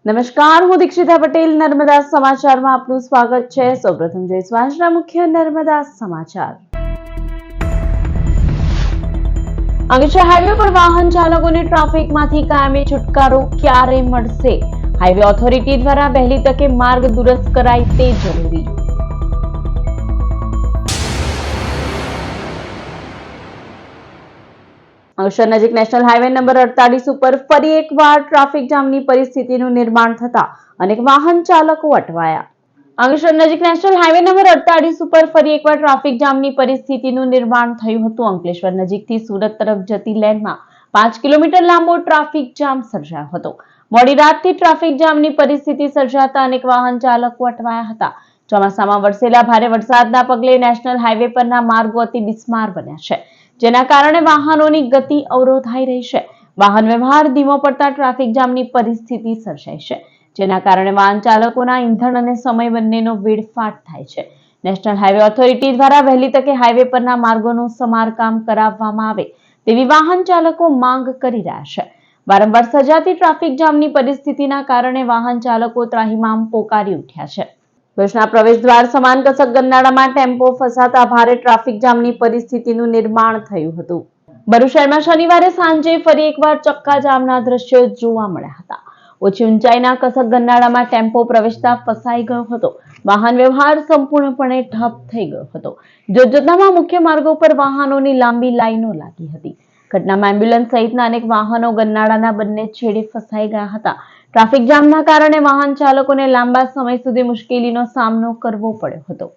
નમસ્કાર, હું દીક્ષિતા પટેલ નર્મદા સમાચારમાં આપનું સ્વાગત છે। સૌપ્રથમ જોઈશું આજના મુખ્ય નર્મદા સમાચાર। અંગેશ્વર હાઈવે પર વાહન ચાલકોને ટ્રાફિકમાંથી કાયમી છુટકારો ક્યારે મળશે? હાઈવે ઓથોરિટી દ્વારા વહેલી તકે માર્ગ દુરસ્ત કરાય તે જરૂરી। અંગેશ્વર નજીક નેશનલ હાઈવે નંબર 48 ઉપર ફરી એકવાર ટ્રાફિક જામની પરિસ્થિતિનું નિર્માણ થતા અનેક વાહન ચાલકો અટવાયા। અંગેશ્વર નજીક નેશનલ હાઈવે નંબર 48 ઉપર ફરી એકવાર ટ્રાફિક જામની પરિસ્થિતિનું નિર્માણ થયું હતું। અંકલેશ્વર નજીકથી સુરત તરફ જતી લેનમાં 5 કિલોમીટર લાંબો ટ્રાફિક જામ સર્જાયો હતો। મોડી રાતથી ટ્રાફિક જામની પરિસ્થિતિ સર્જાતા અનેક વાહન ચાલકો અટવાયા હતા। ચોમાસામાં વરસેલા ભારે વરસાદના પગલે નેશનલ હાઈવે પરના માર્ગો અતિ બિસ્માર બન્યા છે, જેના કારણે વાહનોની ગતિ અવરોધાઈ રહી છે। વાહન વ્યવહાર ધીમો પડતા ટ્રાફિક જામની પરિસ્થિતિ સર્જાઈ છે, જેના કારણે વાહન ચાલકોના ઈંધણ અને સમય બંનેનો વેડફાટ થાય છે। નેશનલ હાઈવે ઓથોરિટી દ્વારા વહેલી તકે હાઈવે પરના માર્ગોનું સમારકામ કરાવવામાં આવે તેવી વાહન ચાલકો માંગ કરી રહ્યા છે। વારંવાર સર્જાતી ટ્રાફિક જામની પરિસ્થિતિના કારણે વાહન ચાલકો ત્રાહિમામ પોકારી ઉઠ્યા છે। ભુજના પ્રવેશ દ્વાર સમાન કસક ગરનાળામાં ટેમ્પો ફસાતા ભારે ટ્રાફિક જામની પરિસ્થિતિનું નિર્માણ થયું હતું। ભરૂચ શહેરમાં શનિવારે સાંજે ફરી એકવાર ચક્કાજામના દ્રશ્યો જોવા મળ્યા હતા। ઓછી ઊંચાઈના કસક ગરનાળામાં ટેમ્પો પ્રવેશતા ફસાઈ ગયો હતો। વાહન વ્યવહાર સંપૂર્ણપણે ઠપ થઈ ગયો હતો। જોતજોતામાં મુખ્ય માર્ગો પર વાહનોની લાંબી લાઈનો લાગી હતી। ઘટનામાં એમ્બ્યુલન્સ સહિતના અનેક વાહનો ગરનાળાના બંને છેડે ફસાઈ ગયા હતા। ટ્રાફિક જામના કારણે વાહન ચાલકોને લાંબા સમય સુધી મુશ્કેલીનો સામનો કરવો પડ્યો હતો।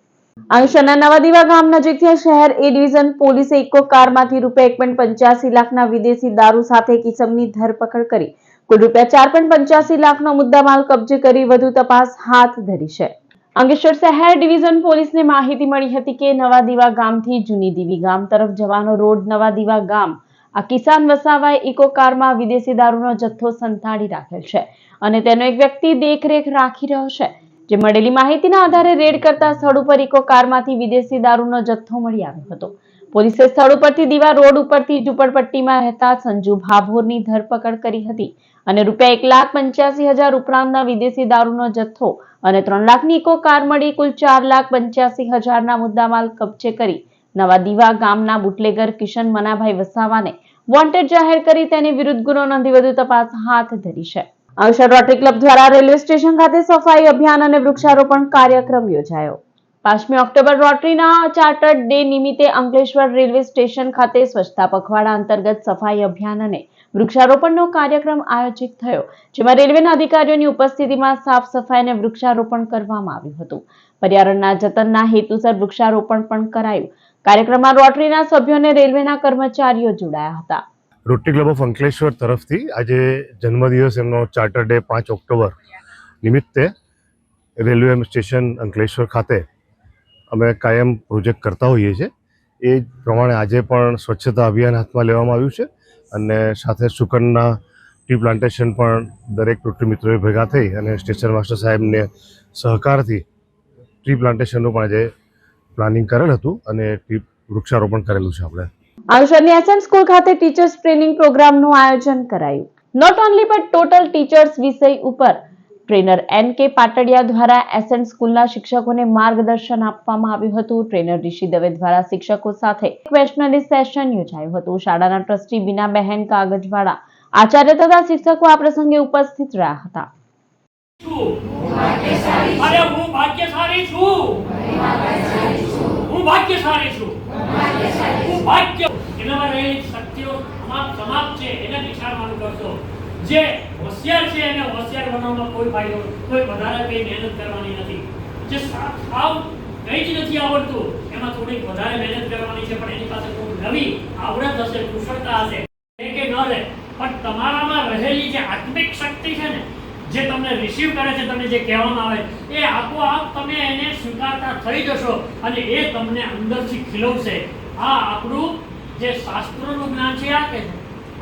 અંગેશ્વરના નવાદીવા ગામ નજીકથી શહેર એ ડિવિઝન પોલીસે ઇકો કારમાંથી ₹1.85 લાખના વિદેશી દારૂ સાથે એક ઇસમની ધરપકડ કરી કુલ ₹4.85 લાખનો મુદ્દામાલ કબજે કરી વધુ તપાસ હાથ ધરી છે। અંગેશ્વર શહેર ડિવિઝન પોલીસને માહિતી મળી હતી કે નવાદીવા ગામથી જૂની દીવી ગામ તરફ જવાનો રોડ નવાદીવા ગામ આ કિસાન વસાવાએ ઇકો કારમાં વિદેશી દારૂનો જથ્થો સંતાડી રાખેલ છે અને તેનો એક વ્યક્તિ દેખરેખ રાખી રહ્યો છે। જે મળેલી માહિતીના આધારે રેડ કરતા સ્થળ ઉપર ઇકો કારમાંથી વિદેશી દારૂનો જથ્થો મળી આવ્યો હતો। પોલીસે સ્થળ ઉપરથી દીવા રોડ ઉપરથી ઝૂંપડપટ્ટીમાં રહેતા સંજુ ભાભોરની ધરપકડ કરી હતી અને ₹1,85,000 ઉપરાંતના વિદેશી દારૂનો જથ્થો અને 3 લાખની ઇકો કાર મળી કુલ ₹4,85,000ના મુદ્દામાલ કબજે કરી નવાદીવા ગામના બુટલેગર કિશન મનાભાઈ વસાવાને વોન્ટેડ જાહેર કરી તેની વિરુદ્ધ ગુનો નોંધી વધુ તપાસ હાથ ધરી છે। અંગેશ્વર રોટરી ક્લબ દ્વારા રેલવે સ્ટેશન ખાતે સફાઈ અભિયાન અને વૃક્ષારોપણ કાર્યક્રમ યોજાયો। 5મી ઓક્ટોબર રોટરીના ચાર્ટર્ડ ડે નિમિત્તે અંકલેશ્વર રેલવે સ્ટેશન ખાતે સ્વચ્છતા પખવાડા અંતર્ગત સફાઈ અભિયાન અને વૃક્ષારોપણનો કાર્યક્રમ આયોજિત થયો, જેમાં રેલવેના અધિકારીઓની ઉપસ્થિતિમાં સાફ સફાઈ અને વૃક્ષારોપણ કરવામાં આવ્યું હતું। પર્યાવરણના જતનના હેતુસર વૃક્ષારોપણ પણ કરાયું। કાર્યક્રમમાં રોટરીના સભ્યો અને રેલવેના કર્મચારીઓ જોડાયા હતા। રોટરી ક્લબ ઓફ અંકલેશ્વર તરફથી આજે જન્મદિવસ એમનો ચાર્ટર ડે 5 ઓક્ટોબર નિમિત્તે રેલવે સ્ટેશન અંકલેશ્વર ખાતે અમે કાયમ પ્રોજેક્ટ કરતા હોઈએ છીએ। એ પ્રમાણે આજે પણ સ્વચ્છતા અભિયાન હાથમાં લેવામાં આવ્યું છે અને સાથે સુકનના ટ્રી પ્લાન્ટેશન પણ દરેક રોટરી મિત્રોએ ભેગા થઈ અને સ્ટેશન માસ્ટર સાહેબને સહકારથી ટ્રી પ્લાન્ટેશનનું પણ આજે પ્લાનિંગ કરેલ હતું અને વૃક્ષારોપણ કરેલું છે આપણે। અંગેશ્વરની એસએન સ્કૂલ ખાતે ટીચર્સ ટ્રેનિંગ પ્રોગ્રામનું આયોજન કરાયું। Not only but total teachers વિષય ઉપર ટ્રેનર એન.કે. પાટડિયા દ્વારા એસએન સ્કૂલના શિક્ષકોને માર્ગદર્શન આપવામાં આવ્યું હતું। ટ્રેનર ઋષિ દવે દ્વારા શિક્ષકો સાથે ક્વેશ્ચનરી સેશન યોજાયું હતું। શાળાના ટ્રસ્ટી બીનાબહેન કાગજવાળા, આચાર્ય તથા શિક્ષકો આ પ્રસંગે ઉપસ્થિત રહ્યા હતા। જે હોશિયાર છે એને હોશિયાર બનાવવામાં કોઈ ફાયદો, કોઈ વધારે કઈ મહેનત કરવાની નથી। જે સાવ કંઈ જ નથી આવડતું એમાં થોડીક વધારે મહેનત કરવાની છે, પણ એની પાસે કોઈ નવી આવડત હશે, કુશળતા હશે કે ન રહે, પણ તમારામાં રહેલી જે આત્મિક શક્તિ છે ને, જે તમને રિસીવ કરે છે, તમને જે કહેવામાં આવે એ આપોઆપ તમે એને સ્વીકારતા થઈ જશો અને એ તમને અંદરથી ખીલવશે। આ આપણું જે શાસ્ત્રોનું જ્ઞાન છે આ કે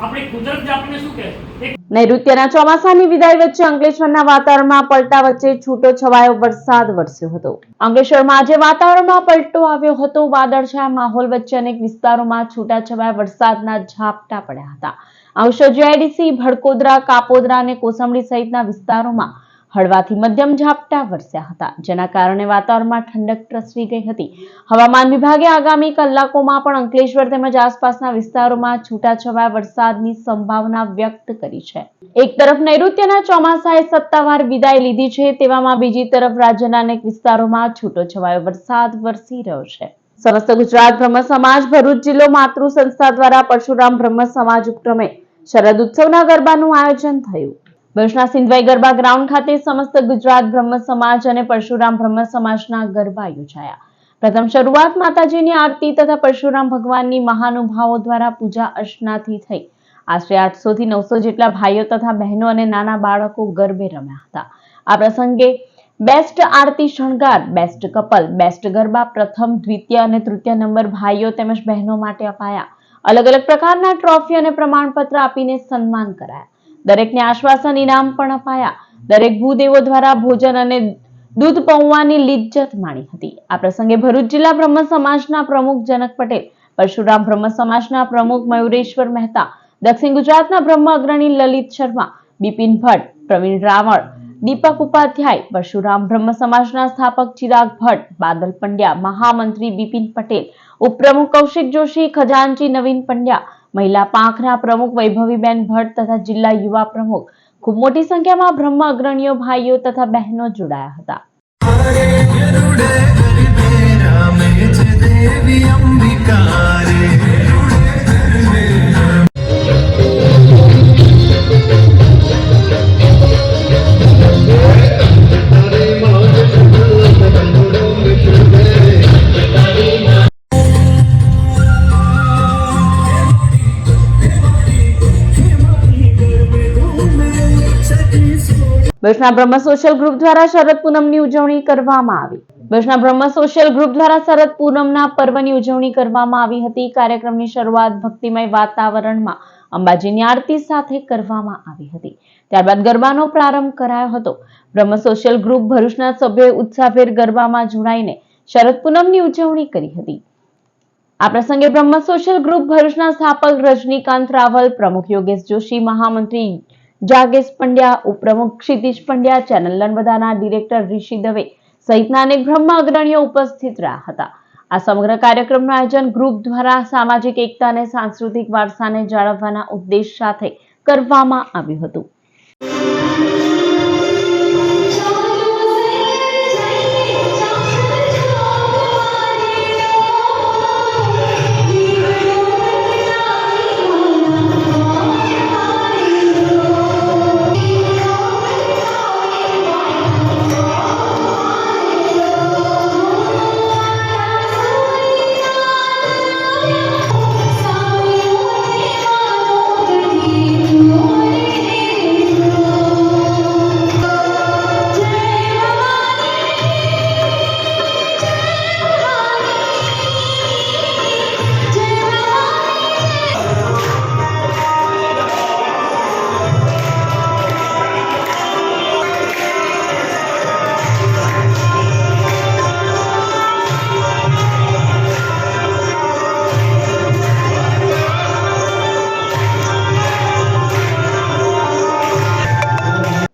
આપણી કુદરત જ આપણને શું કહે છે? એક નૈઋત્યના ચોમાસાની વિદાય વચ્ચે અંકલેશ્વરના વાતાવરણમાં પલટા વચ્ચે છૂટો છવાયો વરસાદ વરસ્યો હતો. અંકલેશ્વરમાં આજે વાતાવરણમાં પલટો આવ્યો હતો. વાદળછાયા માહોલ વચ્ચે અનેક વિસ્તારોમાં છૂટાછવાયા વરસાદના ઝાપટા પડ્યા હતા. અંકલેશ્વર જીઆઈડીસી, ભડકોદરા, કાપોદરા અને કોસંબડી સહિતના વિસ્તારોમાં હળવાથી મધ્યમ ઝાપટા વરસ્યા હતા, જેના કારણે વાતાવરણમાં ઠંડક પ્રસરી ગઈ હતી. હવામાન વિભાગે આગામી કલાકોમાં પણ અંકલેશ્વર તેમજ આસપાસના વિસ્તારોમાં છૂટાછવાયા વરસાદની સંભાવના વ્યક્ત કરી છે. એક તરફ નૈઋત્યના ચોમાસાએ સત્તાવાર વિદાય લીધી છે, તેવામાં બીજી તરફ રાજ્યના અનેક વિસ્તારોમાં છૂટોછવાયો વરસાદ વરસી રહ્યો છે. સમસ્ત ગુજરાત બ્રહ્મ સમાજ ભરૂચ જિલ્લો માતૃ સંસ્થા દ્વારા પરશુરામ બ્રહ્મ સમાજ ઉપક્રમે શરદ ઉત્સવના ગરબાનું આયોજન થયું. ભરૂચના સિંધવાઈ ગરબા ગ્રાઉન્ડ ખાતે સમસ્ત ગુજરાત બ્રહ્મ સમાજ અને પરશુરામ બ્રહ્મ સમાજના ગરબા યોજાયા. પ્રથમ શરૂઆત માતાજીની આરતી તથા પરશુરામ ભગવાનની મહાનુભાવો દ્વારા પૂજા અર્ચનાથી થઈ. આશરે 800 થી 900 જેટલા ભાઈઓ તથા બહેનો અને નાના બાળકો ગરબે રમ્યા હતા. આ પ્રસંગે બેસ્ટ આરતી શણગાર, બેસ્ટ કપલ, બેસ્ટ ગરબા પ્રથમ, દ્વિતીય અને તૃતીય નંબર ભાઈઓ તેમજ બહેનો માટે અપાયા. અલગ અલગ પ્રકારના ટ્રોફી અને પ્રમાણપત્ર આપીને સન્માન કરાયા. દરેકને આશ્વાસન ઇનામ પણ અપાયા. દરેક ભૂદેવો દ્વારા ભોજન અને દૂધ પૌવાની લિજ્જત માણી હતી. આ પ્રસંગે ભરૂચ જિલ્લા બ્રહ્મ સમાજના પ્રમુખ જનક પટેલ, પરશુરામ બ્રહ્મ સમાજના પ્રમુખ મયુરેશ્વર મહેતા, દક્ષિણ ગુજરાતના બ્રહ્મ અગ્રણી લલિત શર્મા, બિપિન ભટ્ટ, પ્રવીણ રાવળ, દીપક ઉપાધ્યાય, પરશુરામ બ્રહ્મ સમાજના સ્થાપક ચિરાગ ભટ્ટ, બાદલ પંડ્યા, મહામંત્રી બિપિન પટેલ, ઉપપ્રમુખ કૌશિક જોશી, ખજાનચી નવીન પંડ્યા, મહિલા પાંખના પ્રમુખ વૈભવીબેન ભટ્ટ તથા જિલ્લા યુવા પ્રમુખ ખૂબ મોટી સંખ્યામાં બ્રહ્મ અગ્રણીઓ, ભાઈઓ તથા બહેનો જોડાયા હતા. ભરૂચના બ્રહ્મ સોશિયલ ગ્રુપ દ્વારા શરદ પૂનમની ઉજવણી કરવામાં આવી. ભરૂચના બ્રહ્મ સોશિયલ ગ્રુપ દ્વારા શરદ પૂનમના પર્વની ઉજવણી કરવામાં આવી હતી. કાર્યક્રમની શરૂઆત ભક્તિમય વાતાવરણમાં અંબાજીની આરતી સાથે કરવામાં આવી હતી. ત્યારબાદ ગરબાનો પ્રારંભ કરાયો હતો. બ્રહ્મ સોશિયલ ગ્રુપ ભરૂચના સભ્યોએ ઉત્સાહભેર ગરબામાં જોડાઈને શરદ પૂનમની ઉજવણી કરી હતી. આ પ્રસંગે બ્રહ્મ સોશિયલ ગ્રુપ ભરૂચના સ્થાપક રજનીકાંત રાવલ, પ્રમુખ યોગેશ જોશી, મહામંત્રી જાગેશ પંડ્યા, ઉપપ્રમુખ ક્ષિતિજ પંડ્યા, ચેનલ નર્મદાના ડિરેક્ટર ઋષિ દવે સહિતના અનેક બ્રહ્મ અગ્રણીઓ ઉપસ્થિત રહ્યા હતા. આ સમગ્ર કાર્યક્રમનું આયોજન ગ્રુપ દ્વારા સામાજિક એકતા અને સાંસ્કૃતિક વારસાને જાળવવાના ઉદ્દેશ સાથે કરવામાં આવ્યું હતું.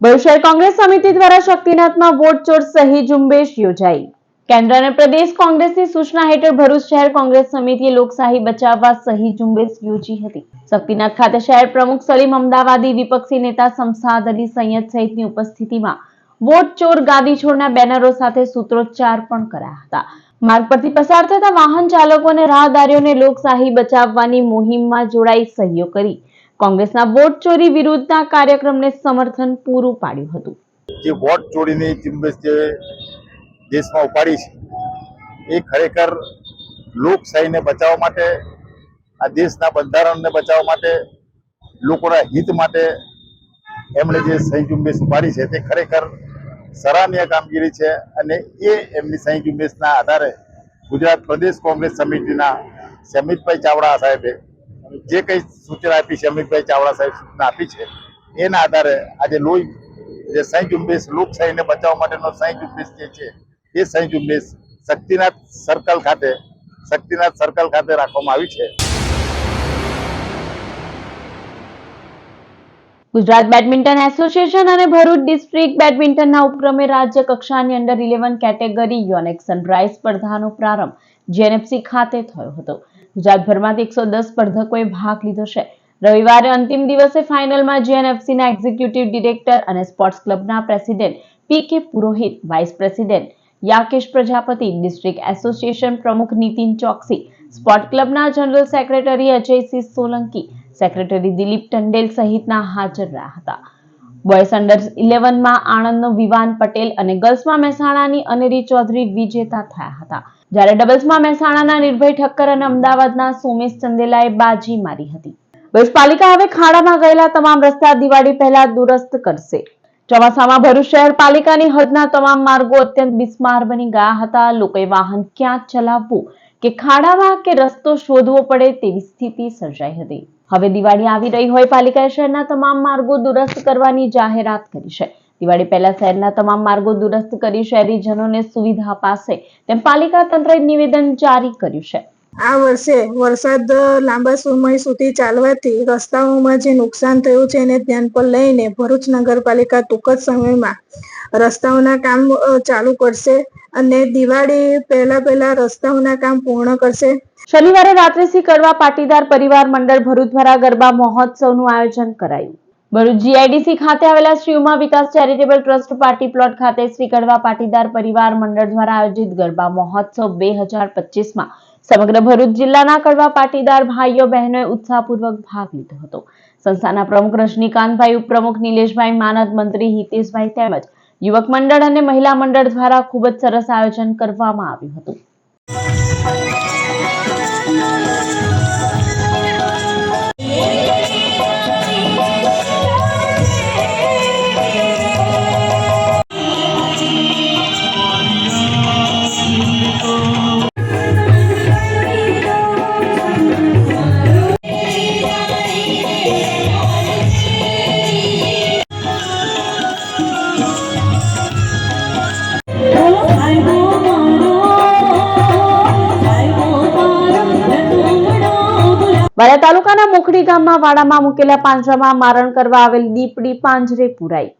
ભરૂચ શહેર કોંગ્રેસ સમિતિ દ્વારા શક્તિનાથમાં વોટ ચોર સહી ઝુંબેશ યોજાઈ. કેન્દ્ર અને પ્રદેશ કોંગ્રેસની સૂચના હેઠળ ભરૂચ શહેર કોંગ્રેસ સમિતિએ લોકશાહી બચાવવા સહી ઝુંબેશ યોજી હતી. શક્તિનાથ ખાતે શહેર પ્રમુખ સલીમ અમદાવાદી, વિપક્ષી નેતા શમશાદ અલી સૈયદ સહિતની ઉપસ્થિતિમાં વોટ ચોર ગાદી છોડના બેનરો સાથે સૂત્રોચ્ચાર પણ કરાયા હતા. માર્ગ પરથી પસાર થતા વાહન ચાલકો અને રાહદારીઓને લોકશાહી બચાવવાની મુહિમમાં જોડાઈ સહયોગ કરી કોંગ્રેસના વોટ ચોરી વિરુદ્ધના કાર્યક્રમને સમર્થન પૂરું પાડ્યું હતું. જે વોટ ચોરીની ઝુંબેશ જે દેશમાં ઉપાડી છે એ ખરેખર લોકશાહીને બચાવવા માટે, આ દેશના બંધારણને બચાવવા માટે, લોકોના હિત માટે એમણે જે સહી ઝુંબેશ ઉપાડી છે તે ખરેખર સરાહનીય કામગીરી છે. અને એ એમની સહી ઝુંબેશના આધારે ગુજરાત પ્રદેશ કોંગ્રેસ સમિતિના સમિતભાઈ ચાવડા સાહેબે જે કંઈ સૂચના આપી છે, અમિતભાઈ ચાવડા સાહેબ સૂચના આપી છે, એના આધારે આજે જે સહી ઝુંબેશ લોકશાહીને બચાવવા માટેનો સહી ઝુંબેશ જે છે એ સહી ઝુંબેશ શક્તિનાથ સર્કલ ખાતે રાખવામાં આવી છે. ગુજરાત બેડમિન્ટન એસોસિએશન અને ભરૂચ ડિસ્ટ્રિક્ટ બેડમિન્ટનના ઉપક્રમે રાજ્ય કક્ષાની અંડર 11 કેટેગરી યોનેક સનરાઇઝ સ્પર્ધાનો પ્રારંભ જીએનએફસી ખાતે થયો હતો. ગુજરાતભરમાંથી 110 સ્પર્ધકોએ ભાગ લીધો છે. રવિવારે અંતિમ દિવસે ફાઇનલમાં જીએનએફસીના એક્ઝિક્યુટિવ ડિરેક્ટર અને સ્પોર્ટ્સ ક્લબના president P K. Purohit, vice president Yakesh Prajapati, district association પ્રમુખ નીતિન ચોકસી, સ્પોર્ટ ક્લબના general secretary Ajaysinh Solanki, secretary Dilip Tandel સહિતના હાજર રહ્યા હતા. બોયઝ અંડર 11માં આણંદનો વિવાન પટેલ અને ગર્લ્સમાં મહેસાણાની અનેરી ચૌધરી વિજેતા થયા હતા, જ્યારે ડબલ્સમાં મહેસાણાના નિર્ભય ઠક્કર અને અમદાવાદના સોમેશ ચંદેલાએ બાજી મારી હતી. ભરૂચ પાલિકા હવે ખાડામાં ગયેલા તમામ રસ્તા દિવાળી પહેલા દુરસ્ત કરશે. ચોમાસામાં ભરૂચ શહેર પાલિકાની હદના તમામ માર્ગો અત્યંત બિસ્માર બની ગયા હતા. લોકોએ વાહન ક્યાં ચલાવવું કે ખાડામાં કે રસ્તો શોધવો પડે તેવી સ્થિતિ સર્જાઈ હતી. હવે દિવાળી આવી રહી હોય, પાલિકાએ શહેરના તમામ માર્ગો દુરસ્ત કરવાની જાહેરાત કરી છે. દિવાળી પહેલા શહેરના તમામ માર્ગો દુરસ્ત કરી શહેરીજનોને સુવિધા અપાશે તેમ પાલિકા તંત્રએ નિવેદન જારી કર્યું છે. આ વર્ષે વરસાદ લાંબા સમય સુધી ચાલવાથી રસ્તાઓમાં જે નુકસાન થયું છે એને ધ્યાન પર લઈને ભરૂચ નગરપાલિકા ટૂંક જ સમયમાં રસ્તાઓના કામ ચાલુ કરશે અને દિવાળી પહેલા રસ્તાઓના કામ પૂર્ણ કરશે. શનિવારે રાત્રે શ્રી કડવા પાટીદાર પરિવાર મંડળ ભરૂચ દ્વારા ગરબા મહોત્સવનું આયોજન કરાયું. ભરૂચ જીઆઈડીસી ખાતે આવેલા શ્રી ઉમા વિકાસ ચેરિટેબલ ટ્રસ્ટ પાર્ટી પ્લોટ ખાતે શ્રી કડવા પાટીદાર પરિવાર મંડળ દ્વારા આયોજિત ગરબા મહોત્સવ 2025માં સમગ્ર ભરૂચ જિલ્લાના કડવા પાટીદાર ભાઈઓ બહેનોએ ઉત્સાહપૂર્વક ભાગ લીધો હતો. સંસ્થાના પ્રમુખ રજનીકાંતભાઈ, ઉપપ્રમુખ નિલેશભાઈ, માનદ મંત્રી હિતેશભાઈ તેમજ યુવક મંડળ અને મહિલા મંડળ દ્વારા ખૂબ જ સરસ આયોજન કરવામાં આવ્યું હતું. વાલિયા તાલુકાના મોખડી ગામમાં વાડામાં મૂકેલા પાંજરામાં મારણ કરવા આવેલ દીપડી પાંજરે પુરાઈ.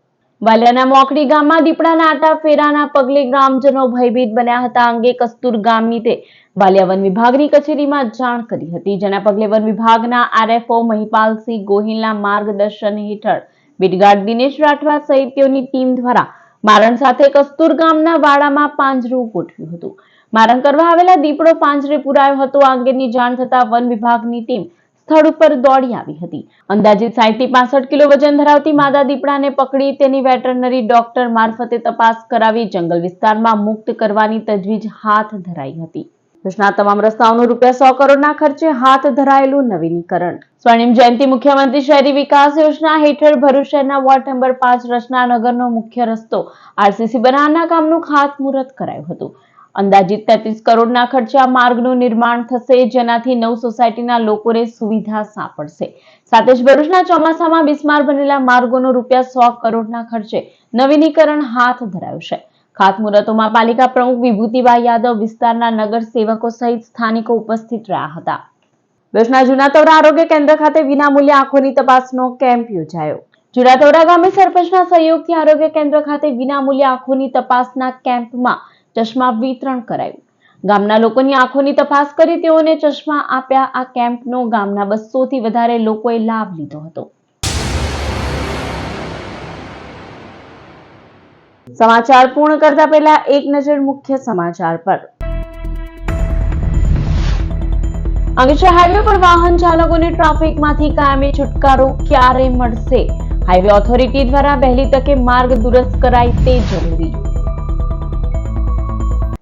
વાલિયાના મોખડી ગામમાં દીપડાના આટા ફેરાના પગલે ગ્રામજનો ભયભીત બન્યા હતા. અંગે કસ્તુર ગામિતે વાલિયા વન વિભાગની કચેરીમાં જાણ કરી હતી, જેના પગલે વન વિભાગના આરએફઓ મહિપાલસિંહ ગોહિલના માર્ગદર્શન હેઠળ બીટગાર્ડ દિનેશ રાઠવા સહિત તેઓની ટીમ દ્વારા મારણ સાથે કસ્તુર ગામના વાડામાં પાંજરું ગોઠવ્યું હતું. મારણ કરવા આવેલા દીપડો પાંજરે પુરાયો હતો. આ અંગેની જાણ થતા વન વિભાગની ટીમ સ્થળ ઉપર દોડી આવી હતી. અંદાજિત 60 થી 65 કિલો વજન ધરાવતી માદા દીપડાને પકડી તેની વેટરનરી ડોક્ટર મારફતે તપાસ કરાવી જંગલ વિસ્તારમાં મુક્ત કરવાની તજવીજ હાથ ધરાઈ હતી. ભરૂચના તમામ રસ્તાઓનું ₹100 કરોડના ખર્ચે હાથ ધરાયેલું નવીનીકરણ. સ્વર્ણિમ જયંતિ મુખ્યમંત્રી શહેરી વિકાસ યોજના હેઠળ ભરૂચ શહેરના વોર્ડ નંબર 5 રચનાનગરનો મુખ્ય રસ્તો આરસીસી બનાવવાના કામનું ખાતમુહૂર્ત કરાયું હતું. અંદાજિત 33 કરોડના ખર્ચે આ માર્ગનું નિર્માણ થશે, જેનાથી 9 સોસાયટીના લોકોને સુવિધા સાંપડશે. સાથે જ ભરૂચના ચોમાસામાં બિસ્માર બનેલા માર્ગોનું ₹100 કરોડના ખર્ચે નવીનીકરણ હાથ ધરાયું છે. ખાતમુહૂર્તોમાં પાલિકા પ્રમુખ વિભૂતિભાઈ યાદવ, વિસ્તારના નગર સેવકો સહિત સ્થાનિકો ઉપસ્થિત રહ્યા હતા. ભરૂચના જૂના તવરા આરોગ્ય કેન્દ્ર ખાતે વિનામૂલ્યે આંખોની તપાસનો કેમ્પ યોજાયો. જૂના તવરા ગામે સરપંચના સહયોગથી આરોગ્ય કેન્દ્ર ખાતે વિનામૂલ્યે આંખોની તપાસના કેમ્પમાં ચશ્મા વિતરણ કરાયું. ગામના લોકોની આંખોની તપાસ કરી તેઓને ચશ્મા આપ્યા. આ કેમ્પનો ગામના 200 થી વધારે લોકોએ લાભ લીધો હતો. સમાચાર પૂર્ણ કરતા પહેલા એક નજર મુખ્ય સમાચાર પર. અંગેશ્વર હાઈવે પર વાહન ચાલકોને ટ્રાફિકમાંથી કાયમી છુટકારો ક્યારે મળશે? હાઈવે ઓથોરિટી દ્વારા વહેલી તકે માર્ગ દુરસ્ત કરાય તે જરૂરી.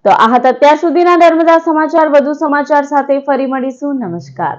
તો આ હતા અત્યાર સુધીના નર્મદા સમાચાર. વધુ સમાચાર સાથે ફરી મળીશું. નમસ્કાર.